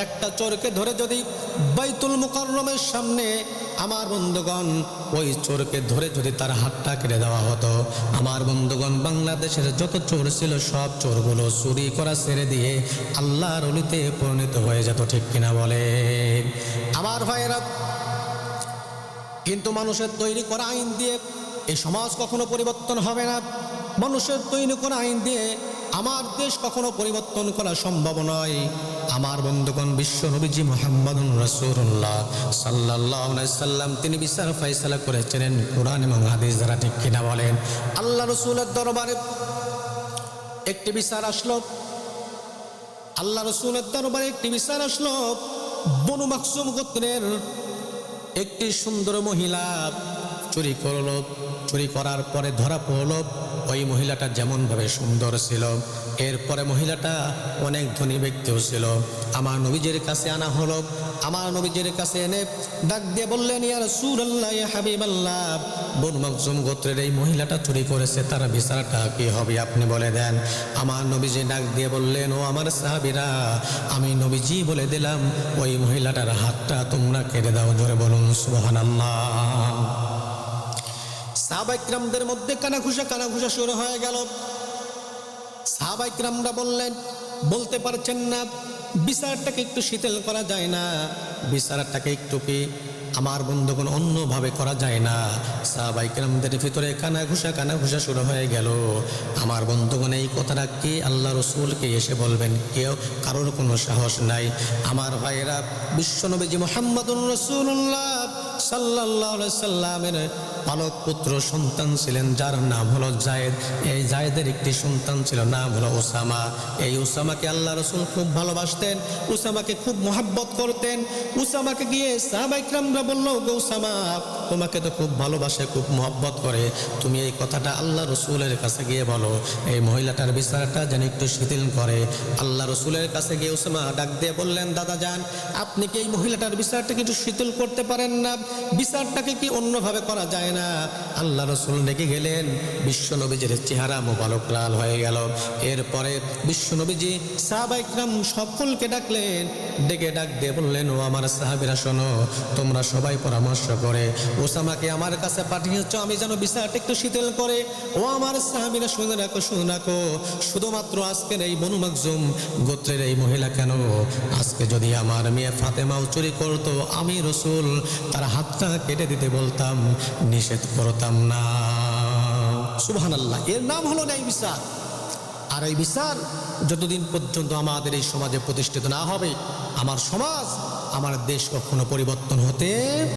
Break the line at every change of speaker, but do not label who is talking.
একটা চোরকে ধরে যদি বাইতুল মুকাররমের সামনে আমার বন্ধুগণ ওই চোরকে ধরে যদি তার হাতটা কেটে দেওয়া হতো, আমার বন্ধুগণ বাংলাদেশের যত চোর ছিল সব চোরগুলো চুরি করা ছেড়ে দিয়ে আল্লাহর অলিতে পরিণত হয়ে যেত। ঠিক কিনা বলে আমার ভাইয়েরা? কিন্তু মানুষের তৈরি করা আইন দিয়ে এই সমাজ কখনো পরিবর্তন হবে না। মানুষের তৈরি করা আইন দিয়ে আমার দেশ কখনো পরিবর্তন করা সম্ভব নয়। আমার বন্ধুগণ, বিশ্ব নবীজি মুহাম্মদুর রাসূলুল্লাহ সাল্লাল্লাহু আলাইহি সাল্লাম তিনি বিচার ফয়সালা করেছিলেন কোরআন এবং হাদিস দ্বারা। ঠিক কিনা বলেন? আল্লাহ রাসূলের দরবারে একটি বিচার আসলো, আল্লাহ রাসূলের দরবারে একটি বিচার আসলো। বনু মাখজুম গোত্রের একটি সুন্দর মহিলা চুরি করলো। চুরি করার পরে ধরা পড়লো। ওই মহিলাটা যেমনভাবে সুন্দর ছিল, এরপরে মহিলাটা অনেক ধনী ব্যক্তিও ছিল। আমার নবীজির কাছে আনা হলো। আমার নবীজির কাছে এনে ডাক দিয়ে বললেন, ইয়া রাসূলুল্লাহ, ইয়া হাবিবাল্লাহ, বনু মাখজুম গোত্রের এই মহিলাটা চুরি করেছে, তার বিচারটা কি হবে আপনি বলে দেন। আমার নবীজি ডাক দিয়ে বললেন, ও আমার সাহাবীরা, আমি নবীজি বলে দিলাম, ওই মহিলাটার হাতটা তোমরা কেটে দাও। জোরে বলুন সুবহানাল্লাহ। সাহাবায়ে কিরামদের মধ্যে কানাঘুষা শুরু হয়ে গেল। সাহাবায়ে কিরামরা বললেন, বলতে পারছেন না, বিচারটাকে একটু শিথিল করা যায় না? বিচারটাকে একটু কি আমার বন্ধুগণ অন্যভাবে করা যায় না? সাহাবায়ে কিরামদের ভিতরে কানাঘুষা শুরু হয়ে গেল। আমার বন্ধুগণ, এই কথাটা কি আল্লাহ রাসূলকে এসে বলবেন? কেউ কারোর কোনো সাহস নাই। আমার ভাইয়েরা, বিশ্বনবীজি মুহাম্মদুর রাসূলুল্লাহ সাল্লাল্লাহু আলাইহি সাল্লামের পালক পুত্র সন্তান ছিলেন, যার নাম হলো যায়েদ। এই যায়েদের একটি সন্তান ছিল, নাম হলো উসামা। এই উসামাকে আল্লাহ রাসূল খুব ভালোবাসতেন, উসামাকে খুব মহব্বত করতেন। উসামাকে গিয়ে সাহাবায়ে কিরামরা বলল, গো উসামা, তোমাকে তো খুব ভালোবাসে, খুব মহব্বত করে, তুমি এই কথাটা আল্লাহ রাসূলের কাছে গিয়ে বলো, এই মহিলাটার বিচারটা যেন একটু শিথিল করে। আল্লাহ রাসূলের কাছে গিয়ে উসামা ডাক দিয়ে বললেন, দাদা যান, আপনি কি এই মহিলাটার বিচারটাকে একটু শিথিল করতে পারেন না? বিচারটাকে কি অন্যভাবে করা যায় না? আল্লাহ রাসূল ডেকে গেলেন। বিশ্বনবীজির চেহারা মোবারক লাল হয়ে গেল। এরপরে বিশ্বনবীজি সাহাবায়ে কিরাম সকলকে ডাকলেন। ডেকে ডাক দিয়ে বললেন, ও আমার সাহাবীরা শোনো, তোমরা সবাই পরামর্শ করে ওসামাকে আমার কাছে পাঠিয়েছ, আমি যেন বিচারটা একটু শিথিল করে। ও আমার সাহাবীরা শুনে রাখো, শুধুমাত্র আজকের এই বনু মাখজুম গোত্রের এই মহিলা কেন, আজকে যদি আমার মেয়ে ফাতেমাও চুরি করতো, আমি রাসূল তার হাতটা কেটে দিতে বলতাম, নিষেধ করতাম না। সুবহানাল্লাহ। এর নাম হলো ন্যায় বিচার। আর এই বিচার যতদিন পর্যন্ত আমাদের এই সমাজে প্রতিষ্ঠিত না হবে, আমার সমাজ, আমার দেশ কখনো পরিবর্তন হতে